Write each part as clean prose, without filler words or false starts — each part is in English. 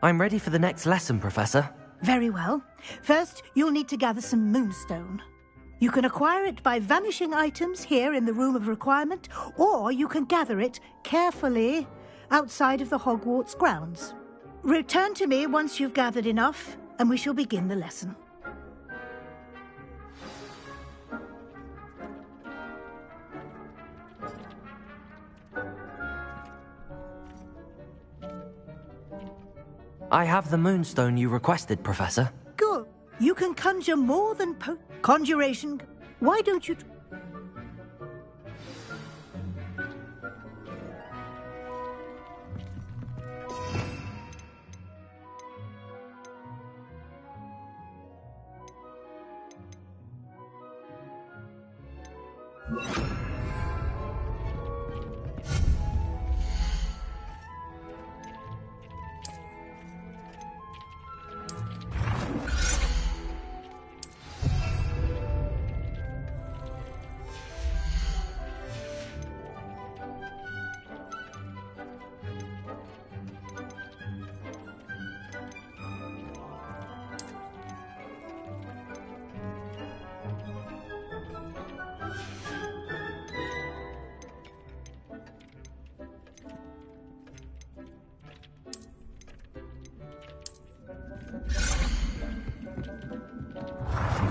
I'm ready for the next lesson, Professor. Very well. First, you'll need to gather some moonstone. You can acquire it by vanishing items here in the Room of Requirement, or you can gather it carefully outside of the Hogwarts grounds. Return to me once you've gathered enough, and we shall begin the lesson. I have the moonstone you requested, Professor. Good. You can conjure more than conjuration. Why don't you...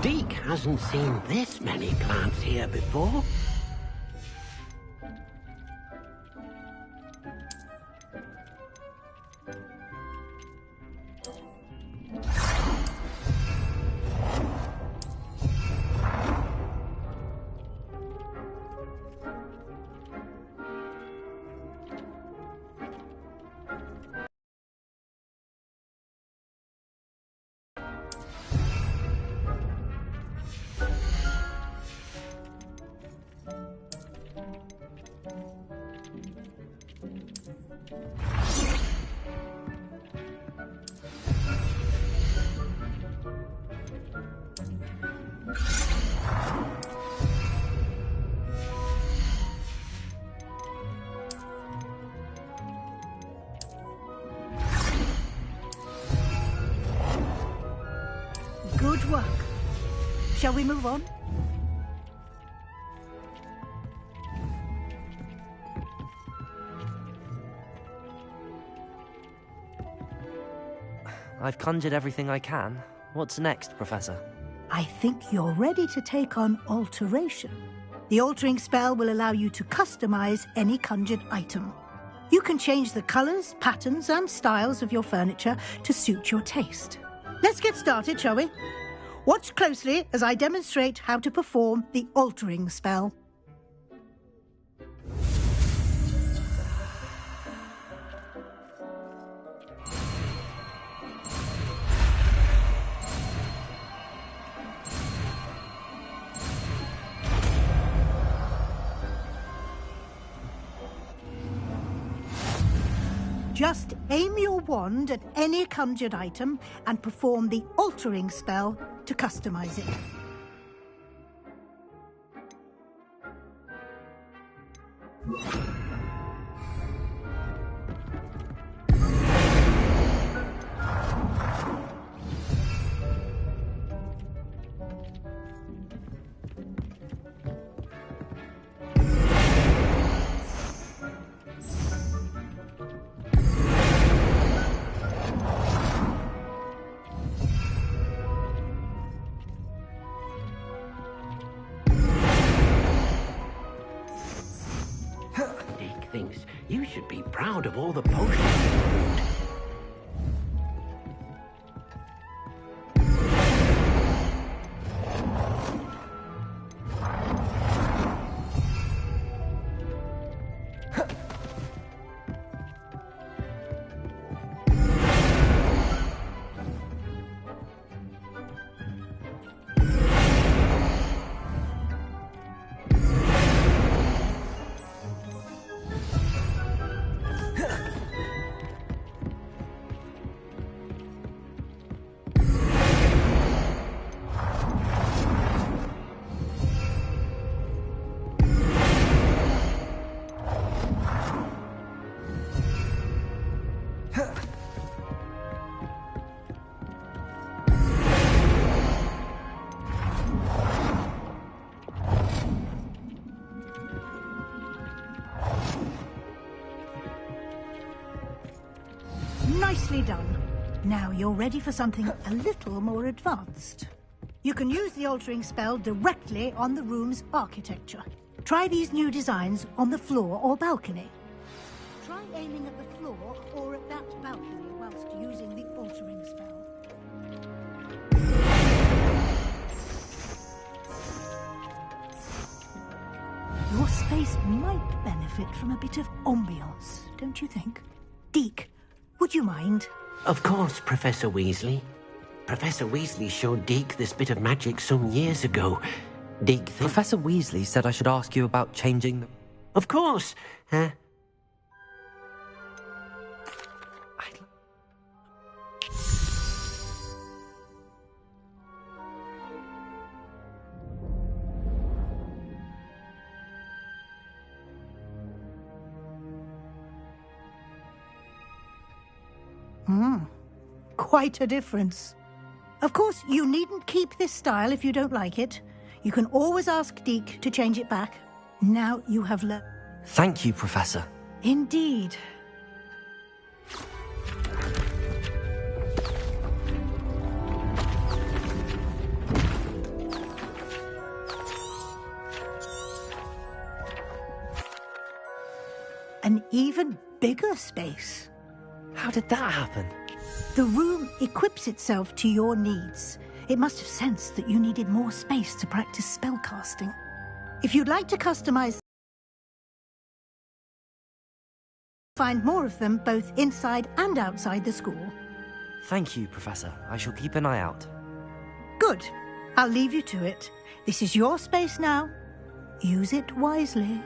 Deke hasn't seen this many plants here before. Good work. Shall we move on? I've conjured everything I can. What's next, Professor? I think you're ready to take on alteration. The altering spell will allow you to customize any conjured item. You can change the colors, patterns, and styles of your furniture to suit your taste. Let's get started, shall we? Watch closely as I demonstrate how to perform the altering spell. Just aim your wand at any conjured item and perform the altering spell to customize it. Thinks you should be proud of all the potions you brewed. Nicely done. Now you're ready for something a little more advanced. You can use the altering spell directly on the room's architecture. Try these new designs on the floor or balcony. Try aiming at the floor or at that balcony whilst using the altering spell. Your space might benefit from a bit of ambiance, don't you think? Deke, would you mind? Of course, Professor Weasley. Professor Weasley showed Deke this bit of magic some years ago. Deke Professor Weasley said I should ask you about changing the... Of course. Quite a difference. Of course, you needn't keep this style if you don't like it. You can always ask Deke to change it back. Now you have learned. Thank you, Professor. Indeed. An even bigger space. How did that happen? The room equips itself to your needs. It must have sensed that you needed more space to practice spellcasting. If you'd like to customize, find more of them both inside and outside the school. Thank you, Professor. I shall keep an eye out. Good. I'll leave you to it. This is your space now. Use it wisely.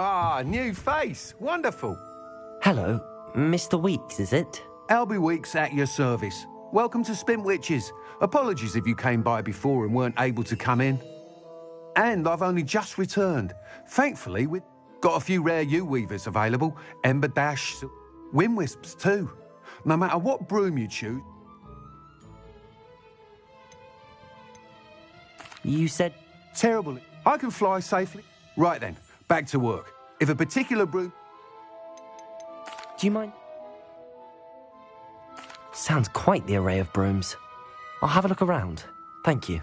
Ah, new face. Wonderful. Hello, Mr. Weeks, is it? Albie Weeks at your service. Welcome to Spintwitches. Apologies if you came by before and weren't able to come in. And I've only just returned. Thankfully, we've got a few rare U-weavers available. Ember Dash, Wind Wisps too. No matter what broom you choose. You said... Terrible. I can fly safely. Right then, back to work. If a particular broom... Do you mind? Sounds quite the array of brooms. I'll have a look around. Thank you.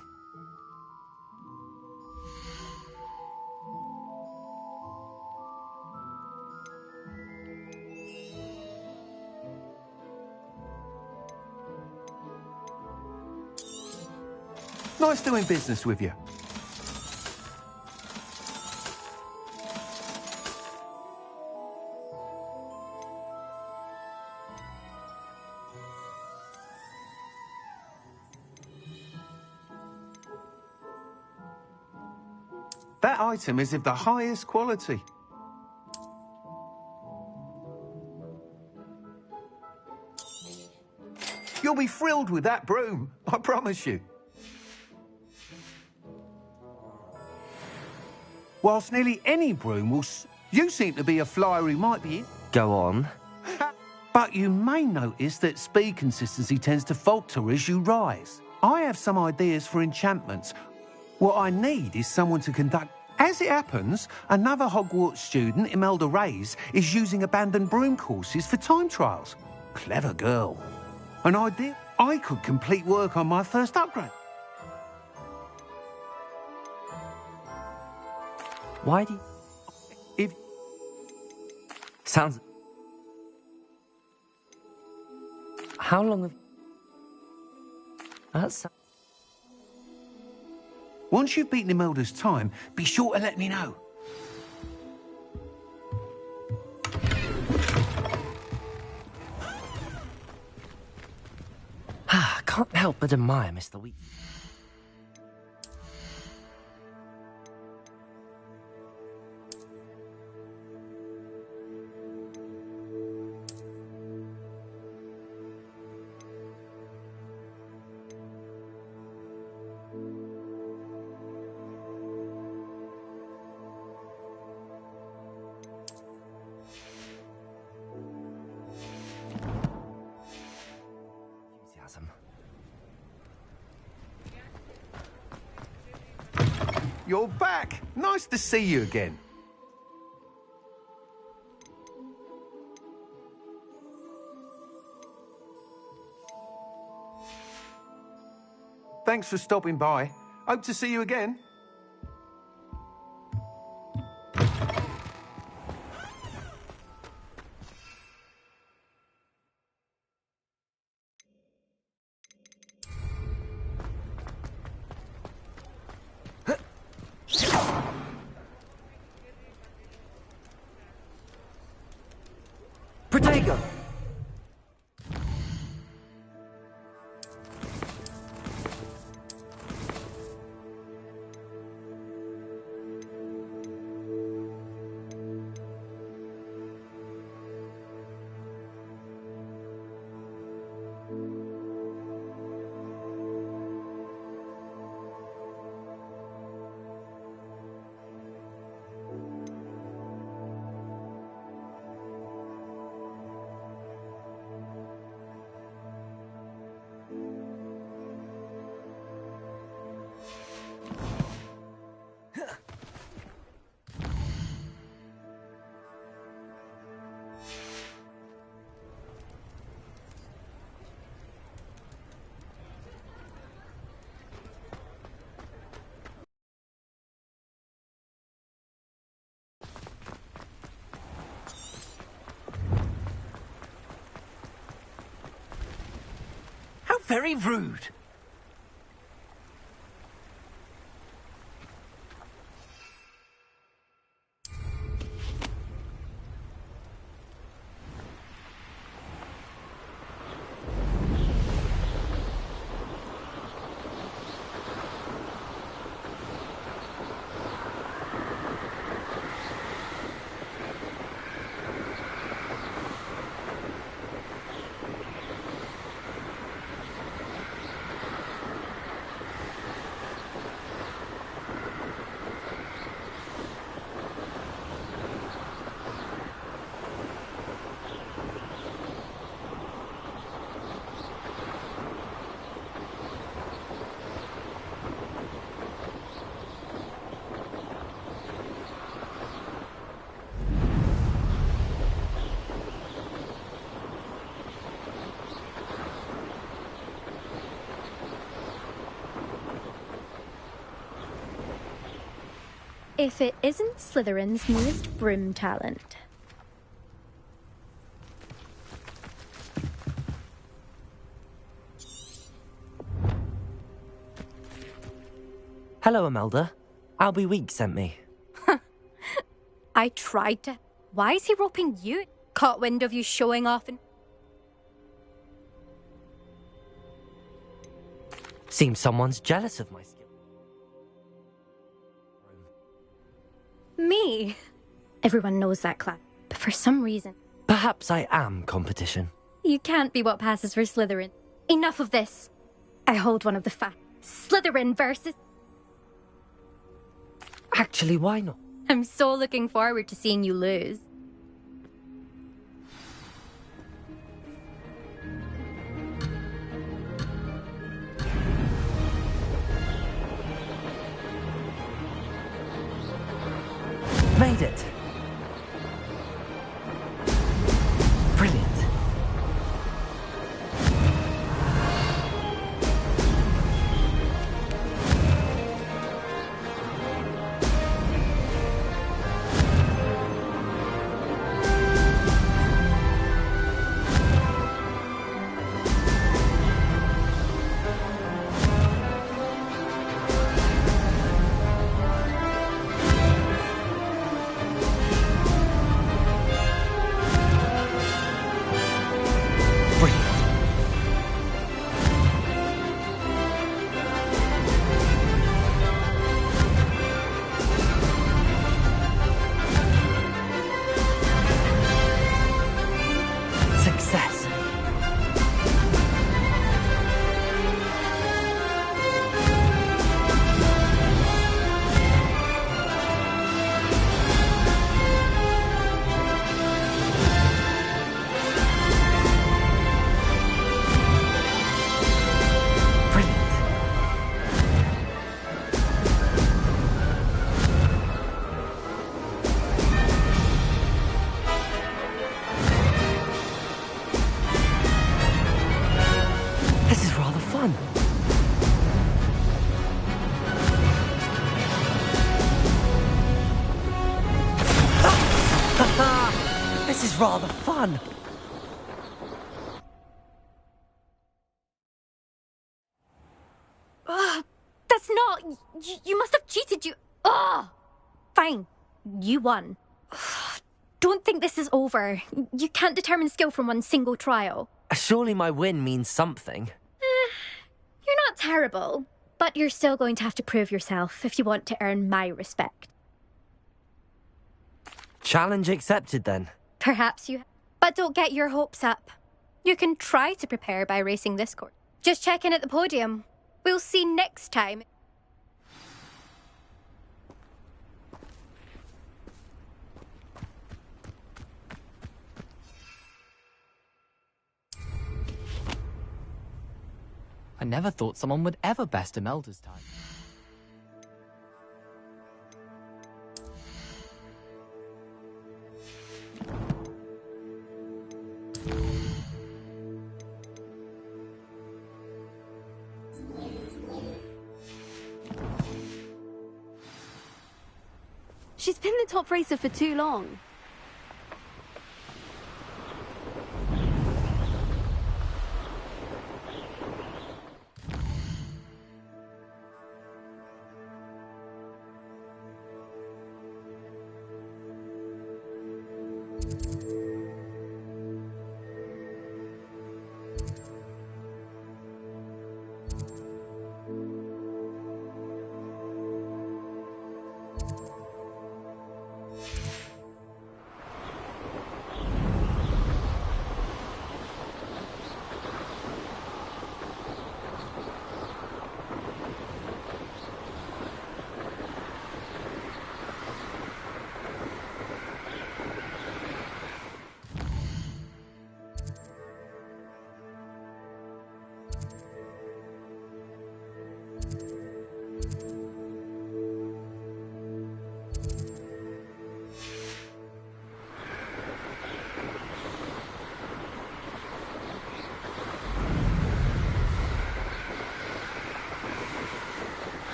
Nice doing business with you. That item is of the highest quality. You'll be thrilled with that broom, I promise you. Whilst nearly any broom will... You seem to be a flyer who might be in... Go on. But you may notice that speed consistency tends to falter as you rise. I have some ideas for enchantments. What I need is someone to conduct... As it happens, another Hogwarts student, Imelda Reyes, is using abandoned broom courses for time trials. Clever girl. An idea I could complete work on my first upgrade. Why do you... If... Sounds... How long have... That's... Once you've beaten Imelda's time, be sure to let me know. Can't help but admire Mr. Weasley. Enthusiasm. You're back. Nice to see you again. Thanks for stopping by. Hope to see you again. Protego! How very rude! If it isn't Slytherin's newest broom talent. Hello, Imelda. Albie Week sent me. I tried to. Why is he roping you? Caught wind of you showing off and... Seems someone's jealous of my skill. Me? Everyone knows that, Clap. But for some reason... Perhaps I am competition. You can't be what passes for Slytherin. Enough of this. I hold one of the facts. Slytherin versus... Actually, why not? I'm so looking forward to seeing you lose. Made it. Brilliant. Success. Brilliant. This is rather fun. This is rather fun. That's not... You must have cheated, you... Ugh! Fine. You won. Don't think this is over. You can't determine skill from one single trial. Surely my win means something. You're not terrible, but you're still going to have to prove yourself if you want to earn my respect. Challenge accepted then. Perhaps you... But don't get your hopes up. You can try to prepare by racing this course. Just check in at the podium. We'll see next time. I never thought someone would ever best Imelda's time. She's been the top racer for too long.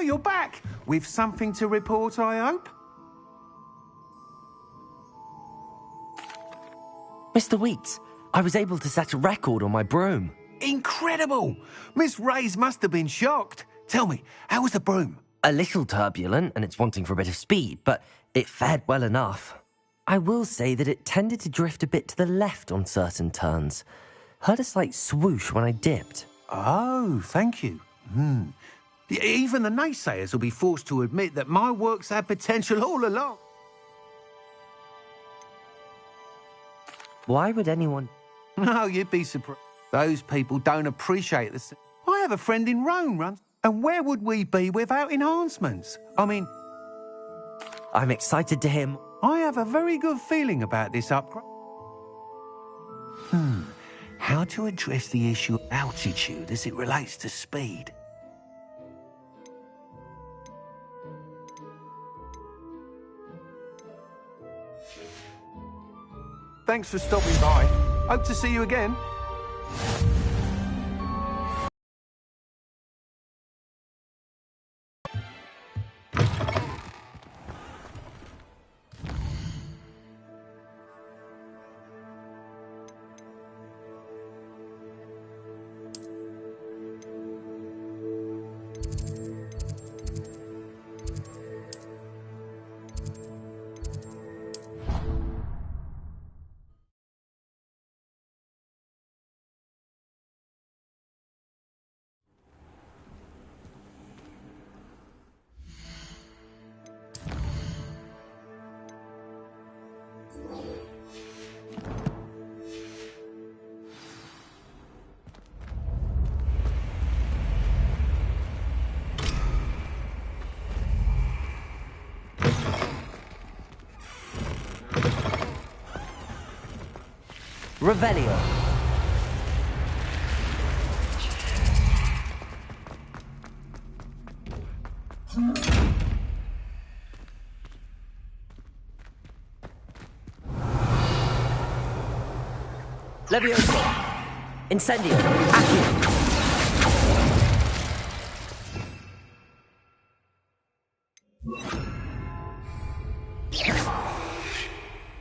you're back. With something to report, I hope? Mr. Weeks, I was able to set a record on my broom. Incredible! Miss Reyes must have been shocked. Tell me, how was the broom? A little turbulent, and it's wanting for a bit of speed, but it fared well enough. I will say that it tended to drift a bit to the left on certain turns. Heard a slight swoosh when I dipped. Oh, thank you. Even the naysayers will be forced to admit that my work's had potential all along. Why would anyone... No, you'd be surprised. Those people don't appreciate this. I have a friend in Rome, and where would we be without enhancements? I mean... I'm excited to hear... I have a very good feeling about this upgrade. How to address the issue of altitude as it relates to speed? Thanks for stopping by. Hope to see you again. Revelio. Levioso. Incendio. Accio.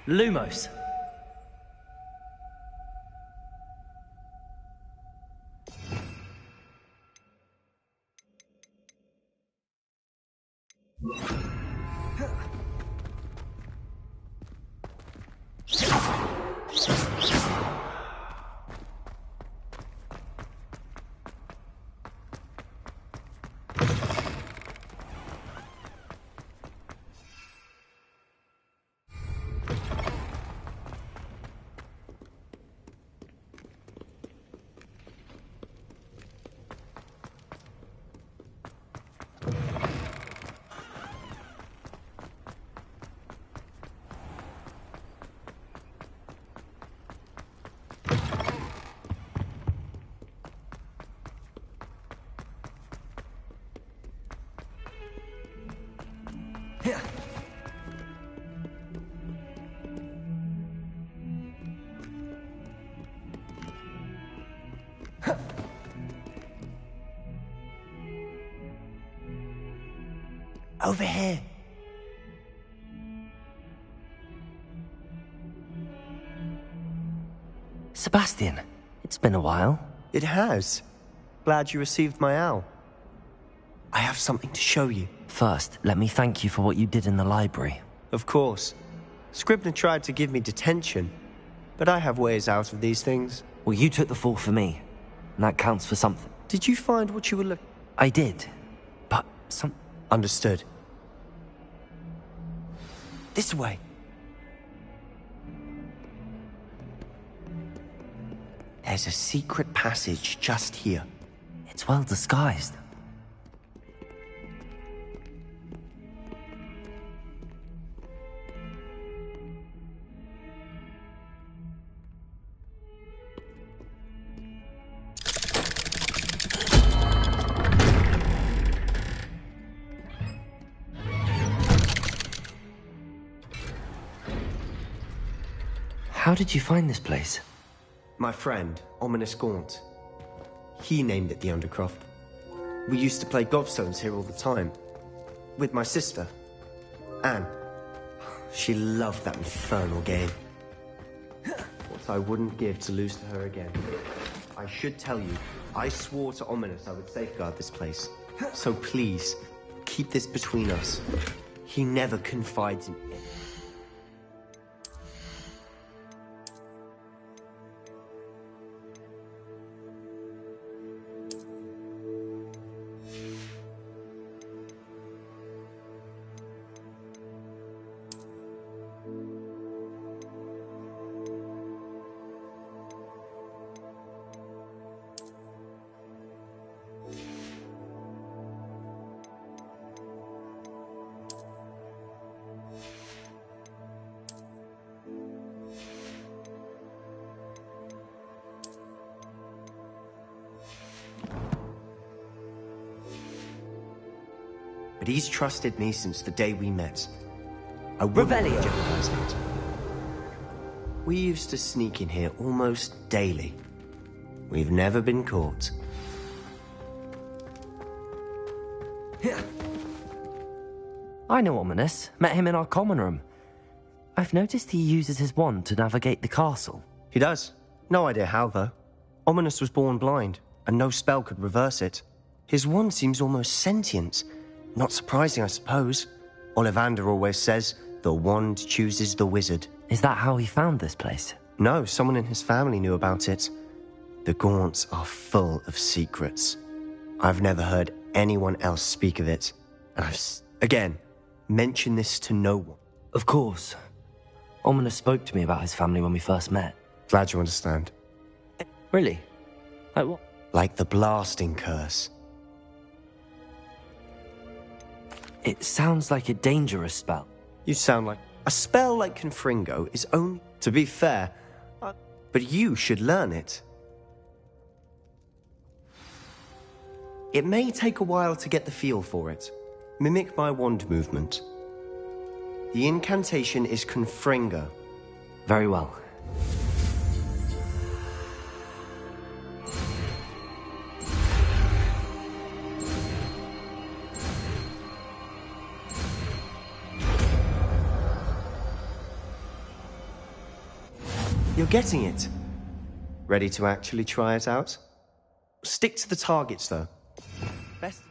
Lumos. Over here. Sebastian, it's been a while. It has. Glad you received my owl. I have something to show you. First, let me thank you for what you did in the library. Of course. Scribner tried to give me detention, but I have ways out of these things. Well, you took the fall for me, and that counts for something. Did you find what you were looking? I did, but Understood. This way. There's a secret passage just here. It's well disguised. How did you find this place? My friend, Ominous Gaunt. He named it the Undercroft. We used to play gobstones here all the time. With my sister, Anne. She loved that infernal game. What I wouldn't give to lose to her again. I should tell you, I swore to Ominous I would safeguard this place. So please, keep this between us. He never confides in anyone. But he's trusted me since the day we met. I wouldn't jeopardize that. We used to sneak in here almost daily. We've never been caught. I know Ominous. Met him in our common room. I've noticed he uses his wand to navigate the castle. He does. No idea how, though. Ominous was born blind, and no spell could reverse it. His wand seems almost sentient. Not surprising, I suppose. Ollivander always says, the wand chooses the wizard. Is that how he found this place? No, someone in his family knew about it. The Gaunts are full of secrets. I've never heard anyone else speak of it. And again, mention this to no one. Of course. Ominous spoke to me about his family when we first met. Glad you understand. Really? Like what? Like the blasting curse. It sounds like a dangerous spell. You sound like... A spell like Confringo is only... To be fair, but you should learn it. It may take a while to get the feel for it. Mimic my wand movement. The incantation is Confringo. Very well. You're getting it. Ready to actually try it out? Stick to the targets, though. Best...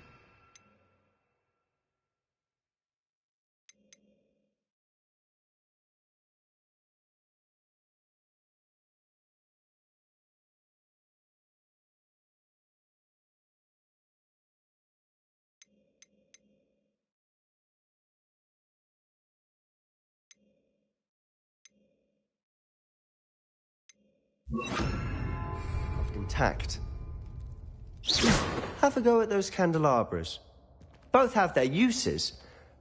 Intact. Have a go at those candelabras. Both have their uses,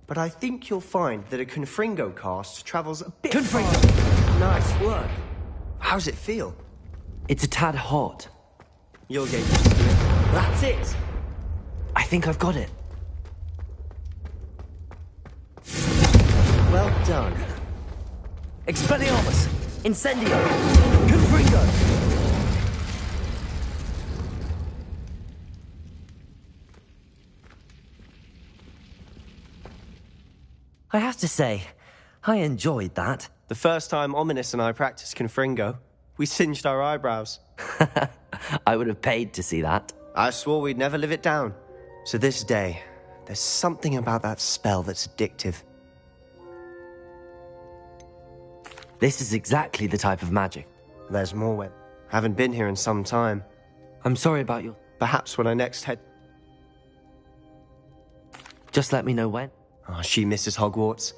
but I think you'll find that a Confringo cast travels a bit faster. Nice work. How's it feel? It's a tad hot. You'll get used to it. That's it! I think I've got it. Well done. Expelliarmus! Incendio! Confringo! I have to say, I enjoyed that. The first time Ominous and I practiced Confringo, we singed our eyebrows. I would have paid to see that. I swore we'd never live it down. To this day, there's something about that spell that's addictive. This is exactly the type of magic. There's more where... Haven't been here in some time. I'm sorry about your... Perhaps when I next head... Just let me know when. Oh, she misses Hogwarts.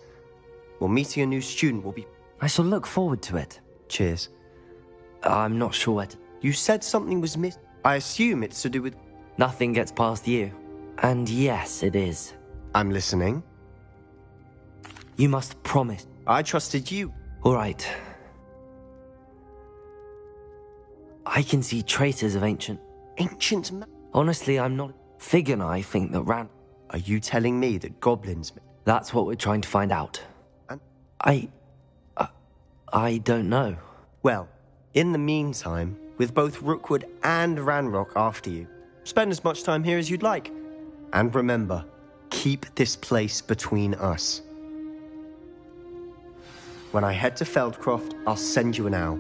Well, meeting a new student will be... I shall look forward to it. Cheers. I'm not sure what... You said something was missed. I assume it's to do with... Nothing gets past you. And yes, it is. I'm listening. You must promise. I trusted you. All right. I can see traces of ancient... Ancient... Honestly, I'm not... Fig and I think that Ran... Are you telling me that goblins... That's what we're trying to find out. And... I don't know. Well, in the meantime, with both Rookwood and Ranrock after you, spend as much time here as you'd like. And remember, keep this place between us. When I head to Feldcroft, I'll send you an owl.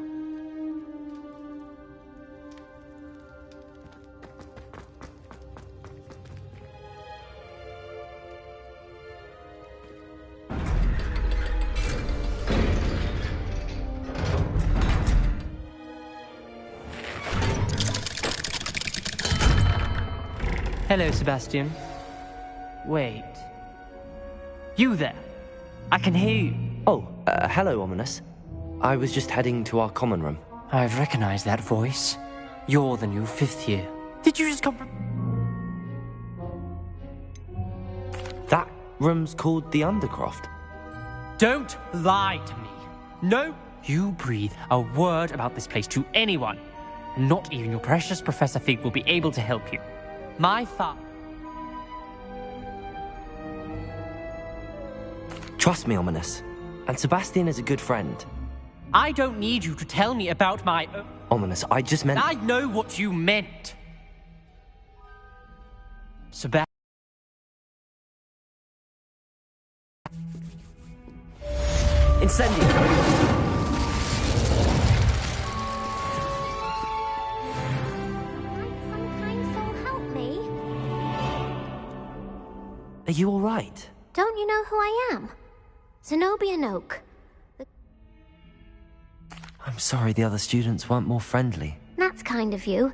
Hello, Sebastian. Wait. You there? I can hear you. Oh, hello, Ominous. I was just heading to our common room. I've recognized that voice. You're the new 5th year. Did you just come from... That room's called the Undercroft. Don't lie to me. No, you breathe a word about this place to anyone. And not even your precious Professor Fig will be able to help you. My father... Trust me, Ominous. And Sebastian is a good friend. I don't need you to tell me about my... Ominous, I just meant... I know what you meant. Sebastian... Incendio! Sometimes so help me. Are you all right? Don't you know who I am? Zenobia Noak. I'm sorry the other students weren't more friendly. That's kind of you.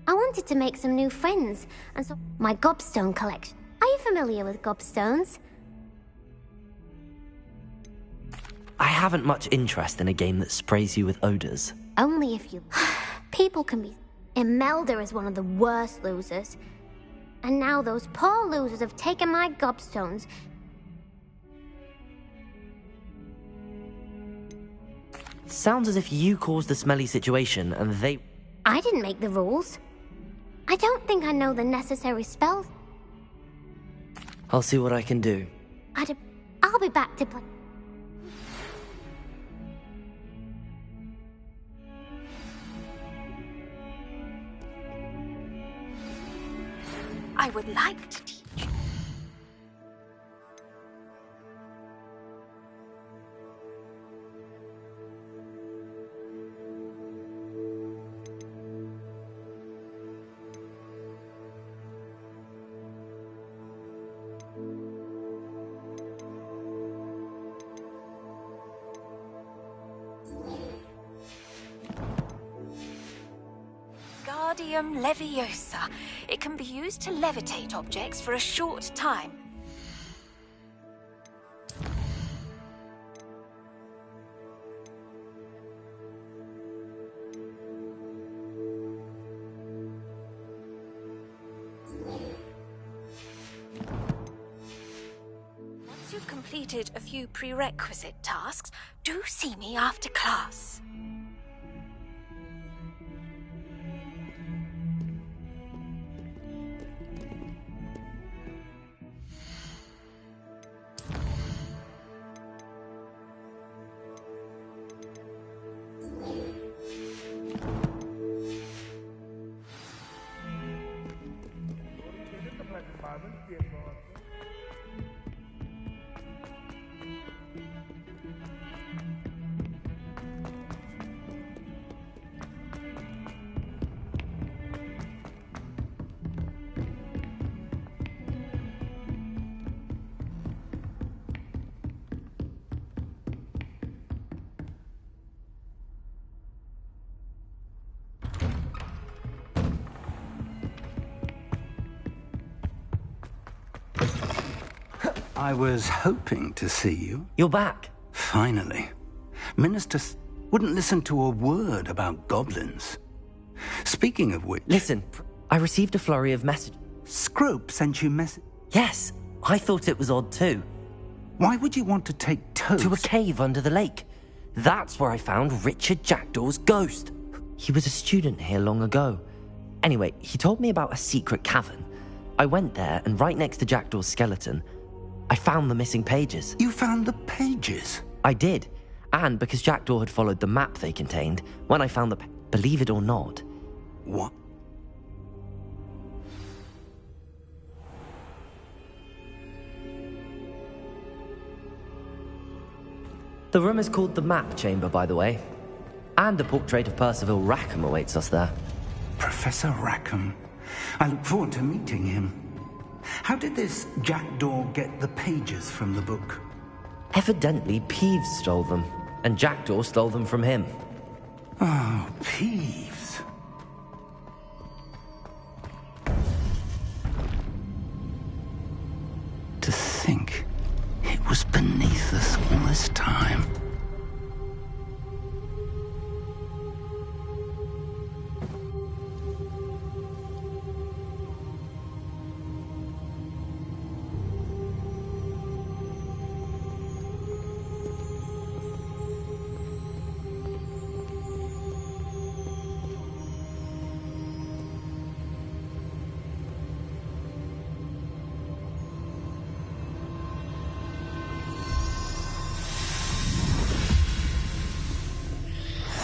I wanted to make some new friends, and so my gobstone collection. Are you familiar with gobstones? I haven't much interest in a game that sprays you with odors. Only if you... People can be... Imelda is one of the worst losers. And now those poor losers have taken my gobstones. Sounds as if you caused the smelly situation and they... I didn't make the rules. I don't think I know the necessary spells. I'll see what I can do. I'll be back to play. I would like to teach you. Wingardium Leviosa. It can be used to levitate objects for a short time. Once you've completed a few prerequisite tasks, do see me after class. I was hoping to see you. You're back. Finally. Minister wouldn't listen to a word about goblins. Speaking of which... Listen, I received a flurry of messages. Scrope sent you message... Yes, I thought it was odd too. Why would you want to take Toast? To a cave under the lake. That's where I found Richard Jackdaw's ghost. He was a student here long ago. Anyway, he told me about a secret cavern. I went there, and right next to Jackdaw's skeleton, I found the missing pages. You found the pages? I did. And because Jackdaw had followed the map they contained, when I found believe it or not... What? The room is called the Map Chamber, by the way. And the portrait of Percival Rackham awaits us there. Professor Rackham. I look forward to meeting him. How did this jackdaw get the pages from the book? Evidently, Peeves stole them, and Jackdaw stole them from him. Oh, Peeves. To think it was beneath us all this time.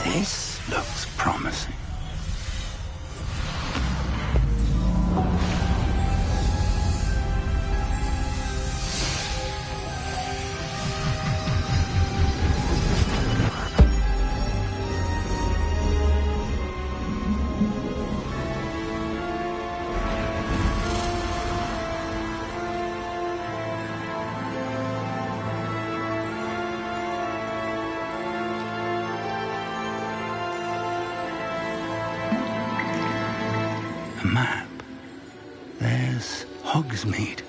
This looks promising. A map. There's Hogsmeade.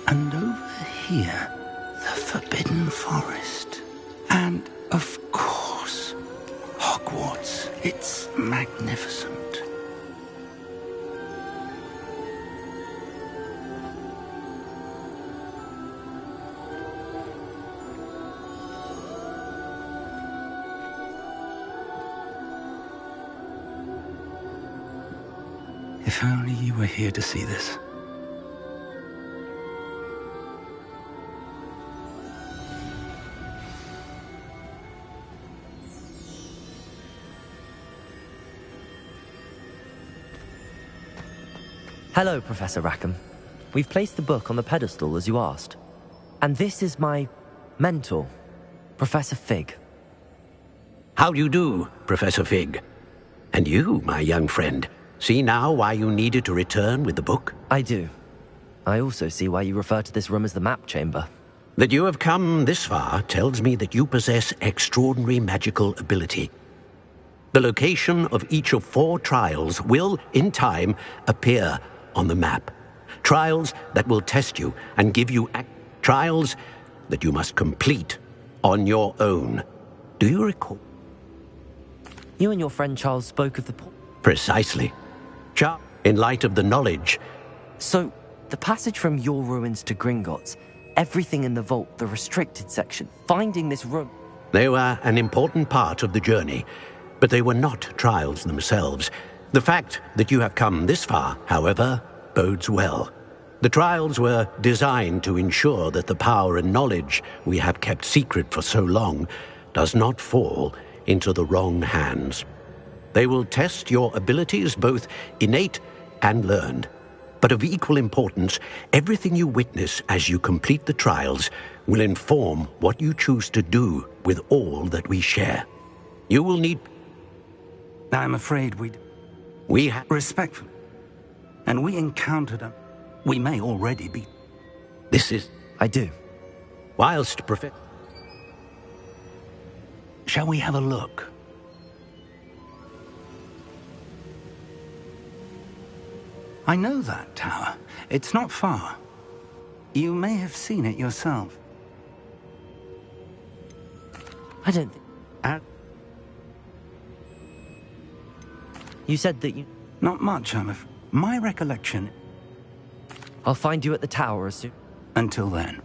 And over here, the Forbidden Forest. And, of course, Hogwarts. It's magnificent. If only you were here to see this. Hello, Professor Rackham. We've placed the book on the pedestal as you asked. And this is my mentor, Professor Fig. How do you do, Professor Fig? And you, my young friend, see now why you needed to return with the book? I do. I also see why you refer to this room as the Map Chamber. That you have come this far tells me that you possess extraordinary magical ability. The location of each of 4 trials will, in time, appear on the map. Trials that will test you and give you trials that you must complete on your own. Do you recall? You and your friend Charles spoke of the... Precisely. In light of the knowledge... So, the passage from your ruins to Gringotts, everything in the vault, the restricted section, finding this room... They were an important part of the journey, but they were not trials themselves. The fact that you have come this far, however, bodes well. The trials were designed to ensure that the power and knowledge we have kept secret for so long does not fall into the wrong hands. They will test your abilities, both innate and learned. But of equal importance, everything you witness as you complete the trials will inform what you choose to do with all that we share. You will need... I'm afraid we have... Respectfully. And we encountered a... We may already be... This is... I do. Whilst Shall we have a look? I know that tower. It's not far. You may have seen it yourself. I don't think... You said that you... Not much, I'm afraid. My recollection... I'll find you at the tower as soon... Until then.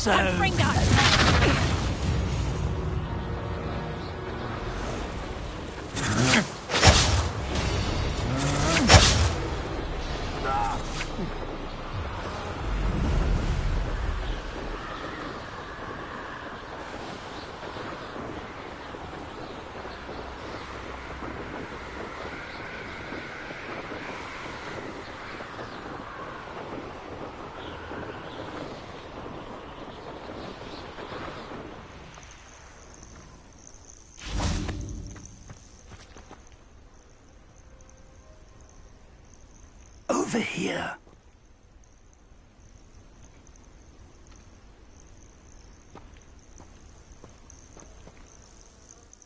so... Over here.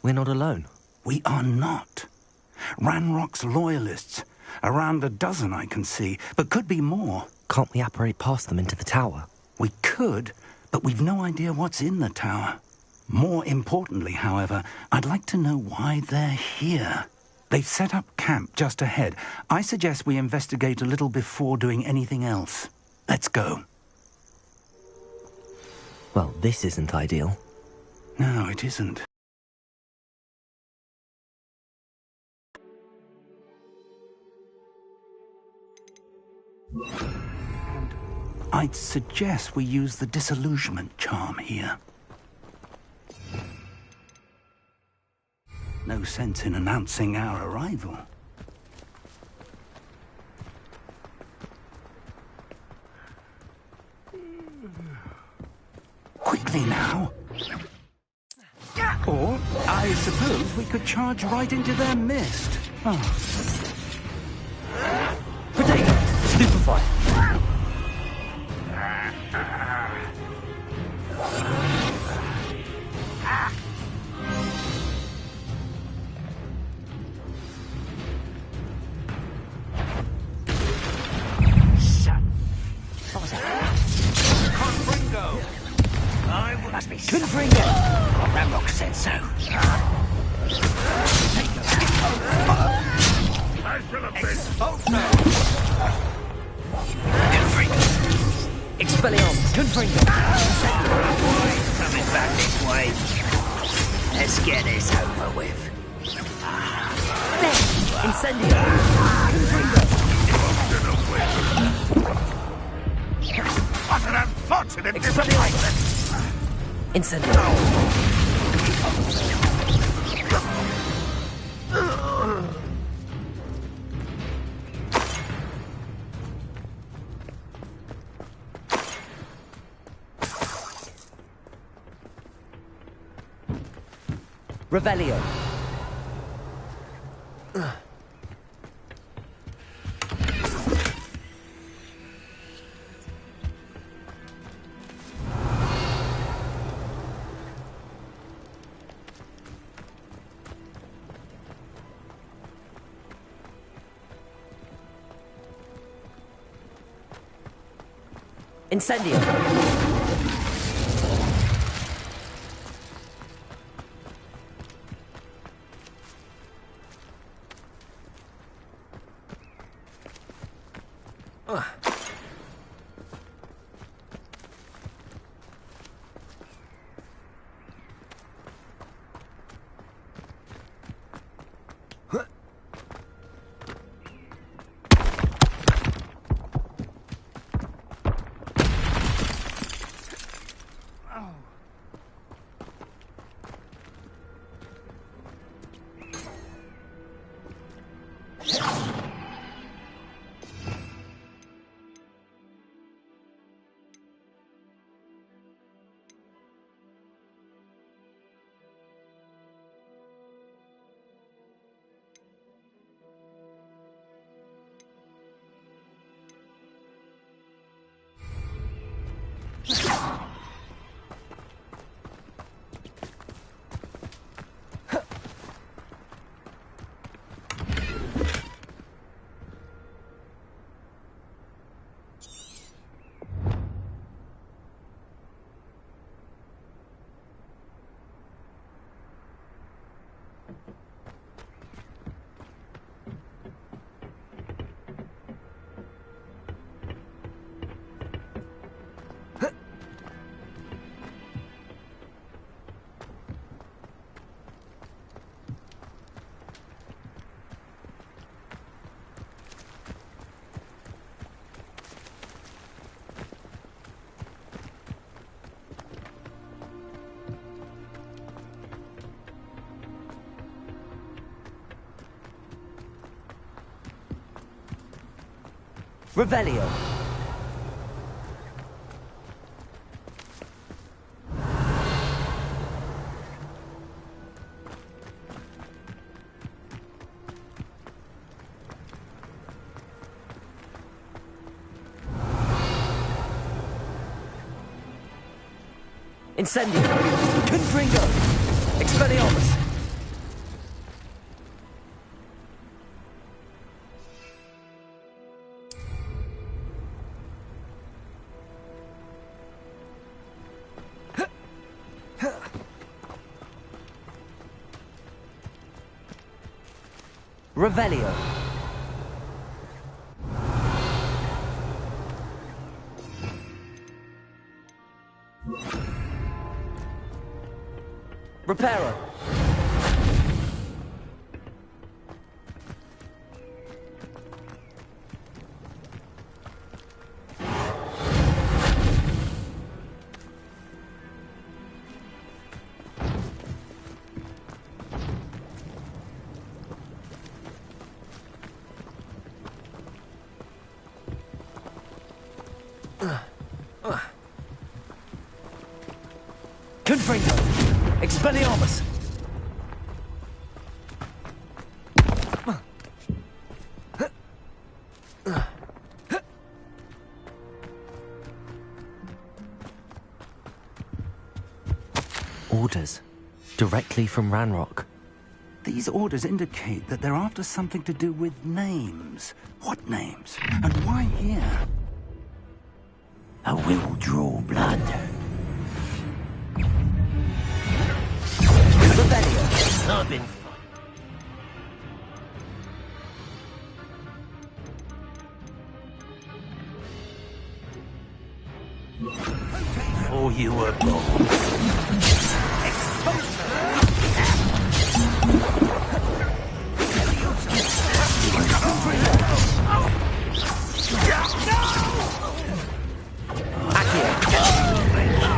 We're not alone. We are not. Ranrock's loyalists. Around a dozen I can see, but could be more. Can't we apparate past them into the tower? We could, but we've no idea what's in the tower. More importantly, however, I'd like to know why they're here. They've set up camp just ahead. I suggest we investigate a little before doing anything else. Let's go. Well, this isn't ideal. No, it isn't. And I'd suggest we use the disillusionment charm here. No sense in announcing our arrival. Quickly now. Or, I suppose we could charge right into their mist. Oh. Potato! Stupefy! Confringo! Ranrock said so. Expelliarmus! Confringo! Coming back this way. Let's get this over with. Incendio! What an unfortunate Expelliarmus! Incendio! Revelio! Incendio! Revelio. Incendio. Confringo. Expelliarmus. Revelio. Reparo. Confringo. Expelliarmus. Orders. Directly from Ranrock. These orders indicate that they're after something to do with names. What names? And why here? I will draw blood. Revelio. I've been before you were born.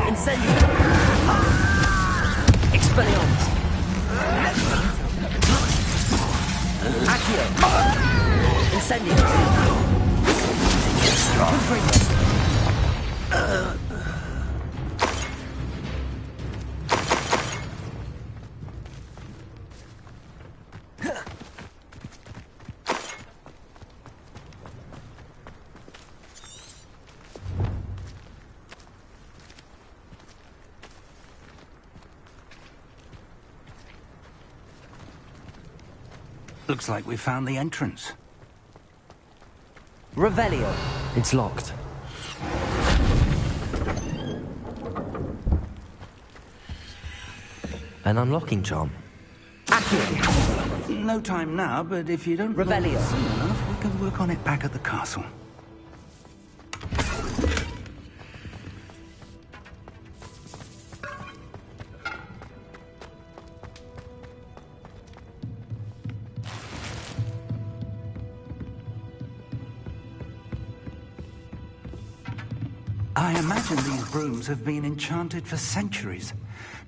Incendio. Expelliarmus. Accio. Incendio. Confringo. Looks like we found the entrance. Revelio. It's locked. An unlocking charm. Accio. No time now, but if you don't Revelio. learn soon enough, we can work on it back at the castle. I imagine these brooms have been enchanted for centuries.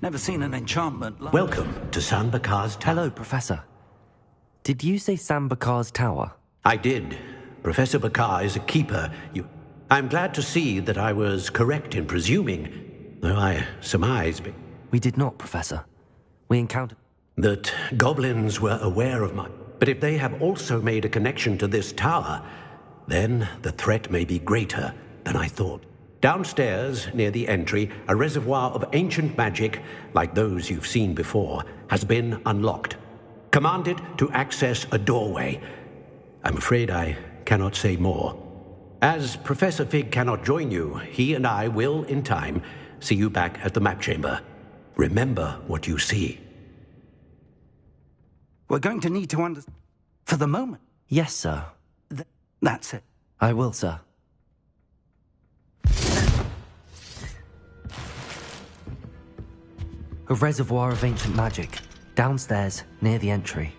Never seen an enchantment like... Welcome to San Bakar's Tower. Hello, Professor. Did you say San Bakar's Tower? I did. Professor Bakar is a keeper. I'm glad to see that I was correct in presuming, though I surmise... We did not, Professor. We encountered... That goblins were aware of my... But if they have also made a connection to this tower, then the threat may be greater than I thought. Downstairs, near the entry, a reservoir of ancient magic, like those you've seen before, has been unlocked. Commanded to access a doorway. I'm afraid I cannot say more. As Professor Fig cannot join you, he and I will, in time, see you back at the map chamber. Remember what you see. We're going to need to understand... For the moment. Yes, sir. That's it. I will, sir. A reservoir of ancient magic. Downstairs, near the entry.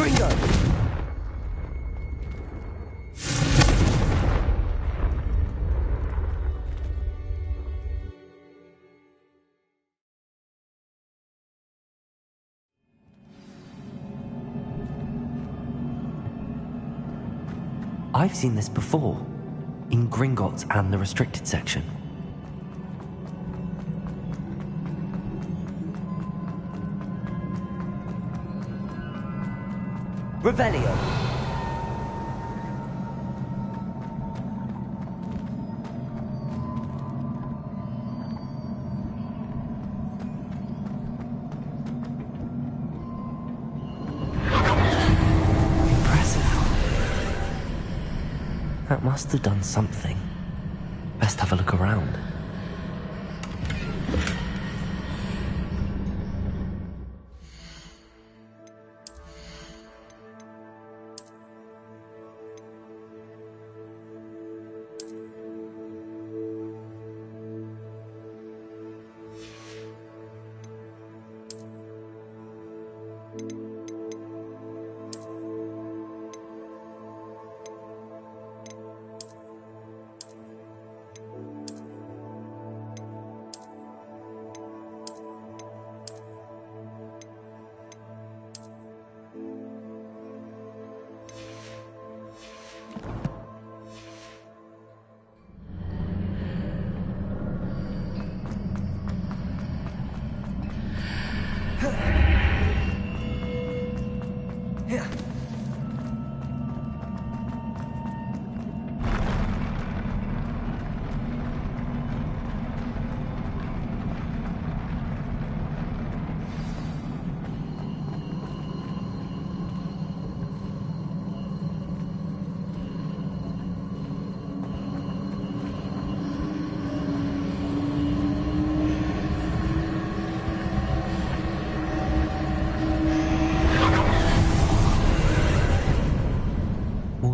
Confringo! I've seen this before, in Gringotts and the restricted section. Revelio. That must have done something. Best have a look around.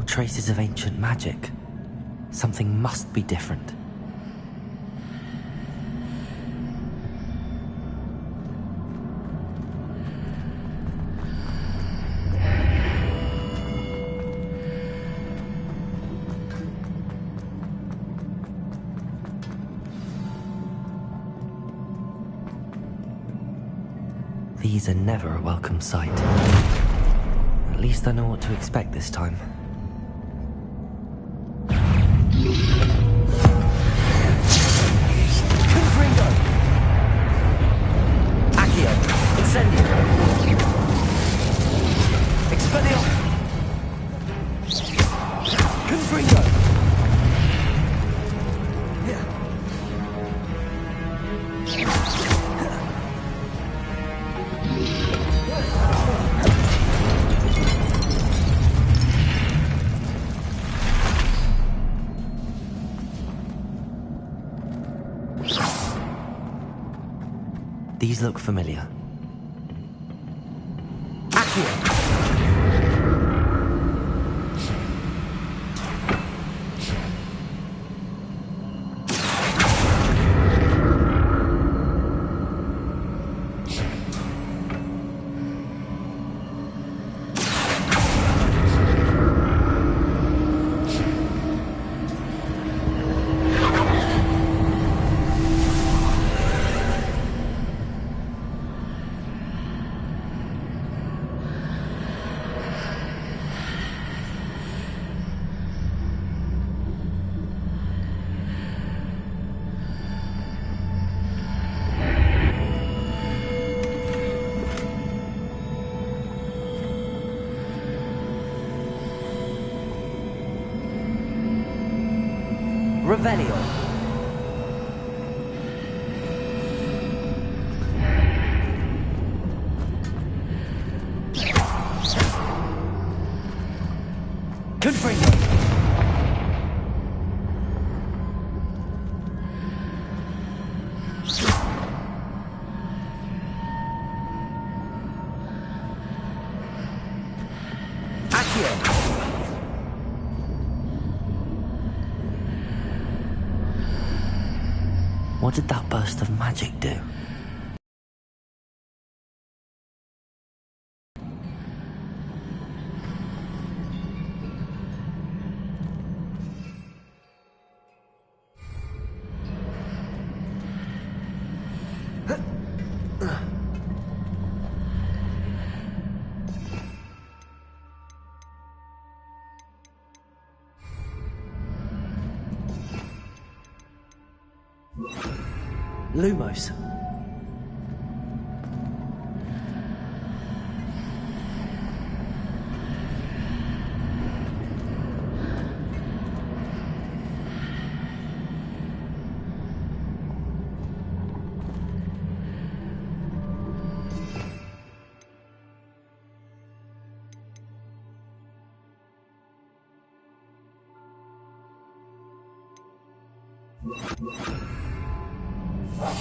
Traces of ancient magic. Something must be different. These are never a welcome sight. At least I know what to expect this time. These look familiar. Revelio. Confringo. What did that burst of magic do? Lumos.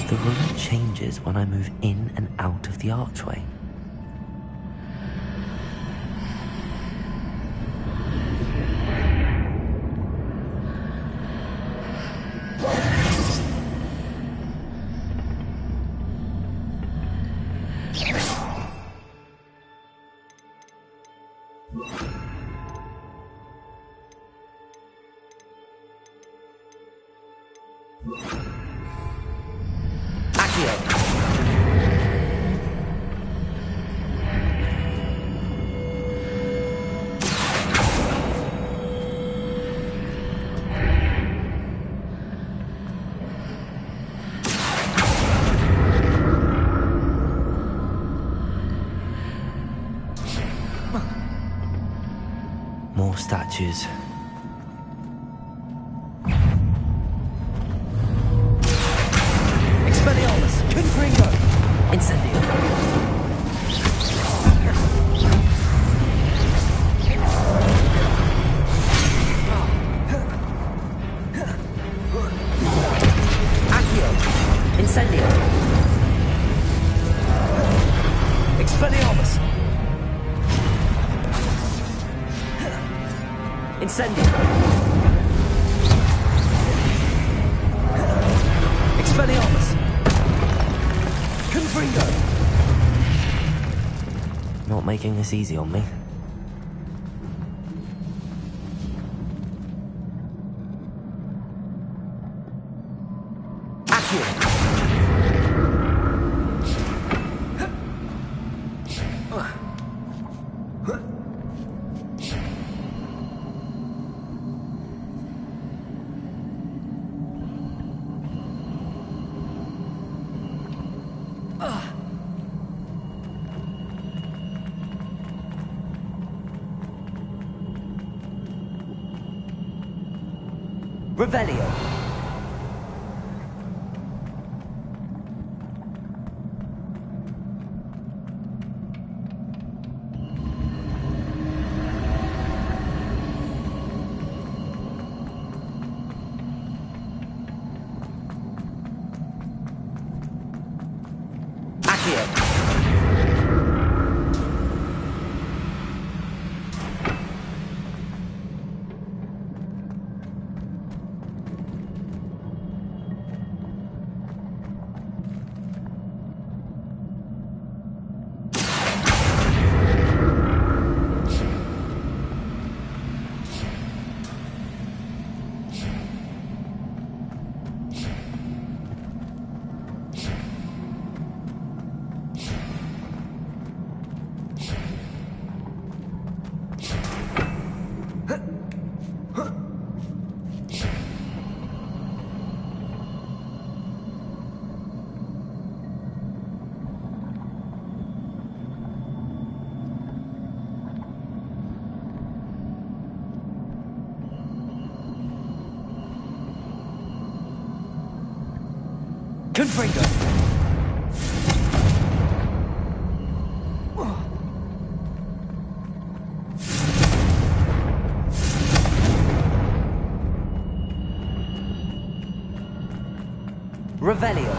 The room changes when I move in and out of the archway. More statues. Expelliarmus! Confringo! Incendio! Accio! Incendio! Expelliarmus! Incendio! Expelliarmus! Confringo! Not making this easy on me. Accio! Revelio. Accio. Confringo! Revelio.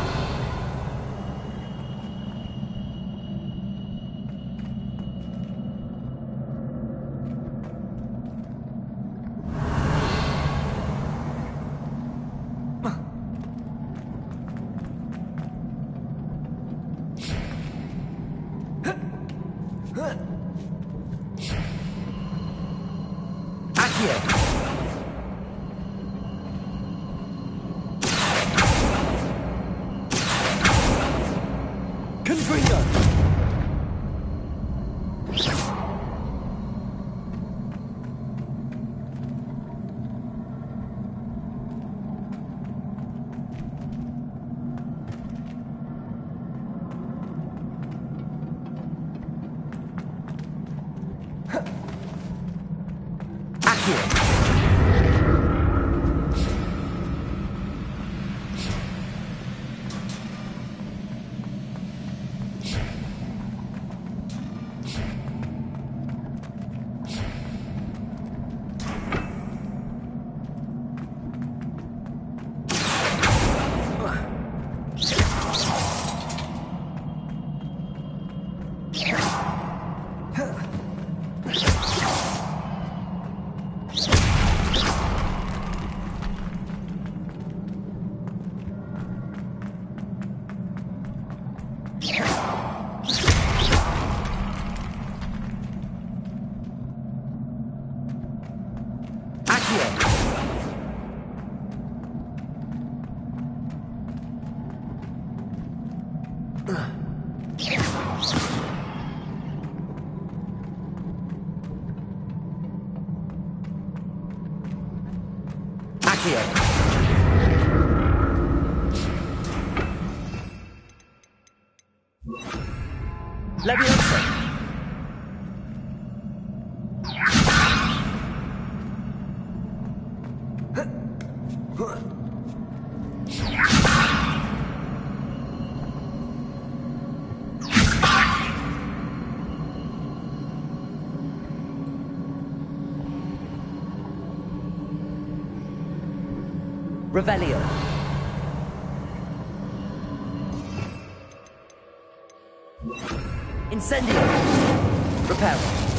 Accio. Confringo. Revelio. Incendio. Reparo.